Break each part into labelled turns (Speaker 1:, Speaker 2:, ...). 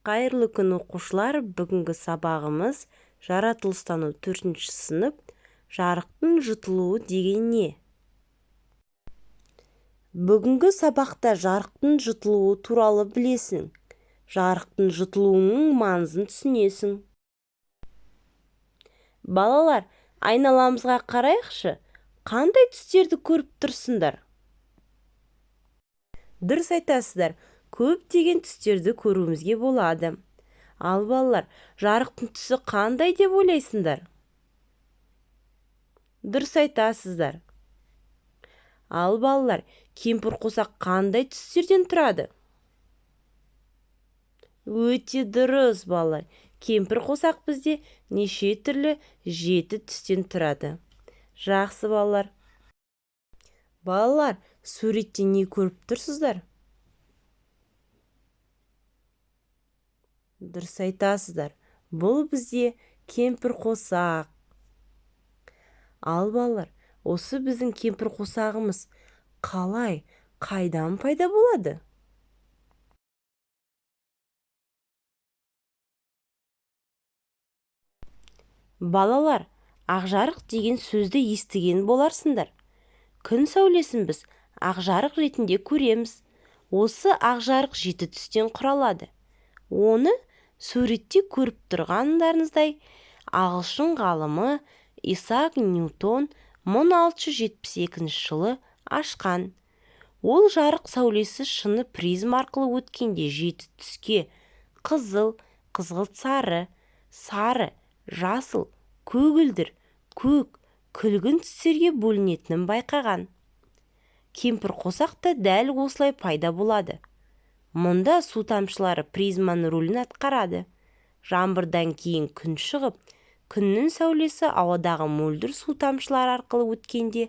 Speaker 1: Қайырлы күн оқушылар, бүгінгі сабағымыз жаратылыстану 4-ші сынып, жарықтың жұтылуы деген не? Бүгінгі сабақта жарықтың жұтылуы туралы білесің. Жарықтың жұтылуының маңызын түсінесің. Балалар, айналамызға қарайықшы, қандай түстерді көріп тұрсыңдар? Дұрыс айтасыздар, көптеген түстерді көруімізге болады. Ал балалар, жарықтың түсі қандай деп ойлайсыңдар? Дұрыс айтасыздар. Ал балалар, кемпір қосақ қандай түстерден тұрады? Өте дұрыс балалар. Кемпір қосақ бізде неше түрлі 7 түстен тұрады. Жақсы балалар. Балалар, суретте не көріп тұрсыздар? Дұрыс айтасыздар. Бұл бізде кемпір қосақ. Ал балалар, осы біздің кемпір қосағымыз қалай, қайдан пайда болады? Балалар, ақжарық деген сөзді естіген боларсыңдар. Күн сәулесін біз ақжарық ретінде көреміз. Осы ақжарық 7 түстен құралады. Оны суретте көріп тұрғандарыңыздай ағылшын ғалымы Исаак Ньютон 1672 жылы ашқан. Ол жарық сәулесі шыны призм арқылы өткенде 7 түске: қызыл, қызғылт сары, сары, жасыл, көгілдір, көк, күлгін түстерге бөлінетінін байқаған. Кемпір қосақ та дәл осылай пайда болады. Мұнда су тамшылары призманың рөлін атқарады. Жаңбырдан кейін күн шығып, күннің сәулесі ауадағы мөлдір су тамшылары арқылы өткенде,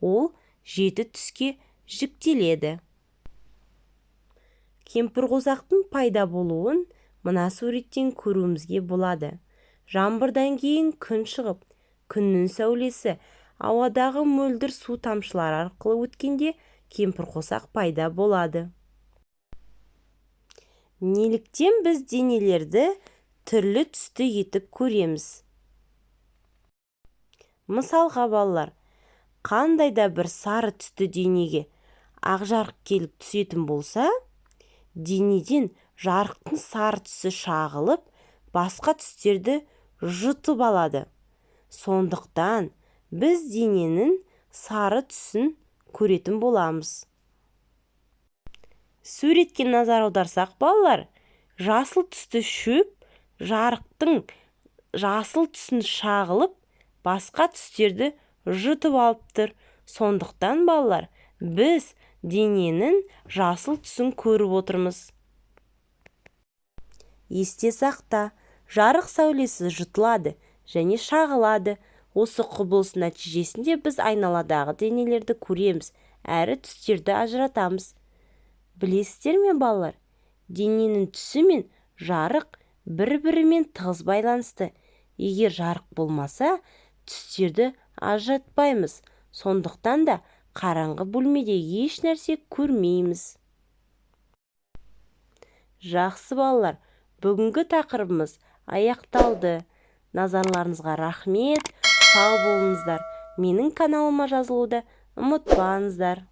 Speaker 1: ол 7 түске жіктеледі. Кемпір қосақтың пайда болуын мына суреттен көруімізге болады. Жаңбырдан кейін күн шығып, күннің сәулесі ауадағы мөлдір су тамшылары арқылы өткенде кемпір қосақ пайда болады. Неліктен біз денелерді түрлі түсті етіп көреміз? Мысалға балалар, қандай да бір сары түсті денеге ақжарық келіп түсетін болса, денеден жарықтың сары түсі шағылып, басқа түстерді жұтып алады. Сондықтан біз дененің сары түсін көретін боламыз. Суретке назар аударсақ балалар, жасыл түсті шөп жарықтың жасыл түсін шағылып, басқа түстерді жұтып алып тұр. Сондықтан балалар, біз дененің жасыл түсін көріп отырмыз. Есте сақта, жарық сәулесі жұтылады және шағылады. Осы құбылыс нәтижесінде біз айналадағы денелерді көреміз, әрі түстерді ажыратамыз. Білесіздер ме балалар, дененің түсі мен жарық бір-бірімен тығыз байланысты. Егер жарық болмаса, түстерді ажыратпаймыз. Сондықтан да қараңғы бөлмеде еш нәрсе көрмейміз. Жақсы балалар, бүгінгі тақырыбымыз аяқталды. Назарларыңызға рахмет, сау болыңыздар. Менің каналыма жазылуды ұмытпаңыздар.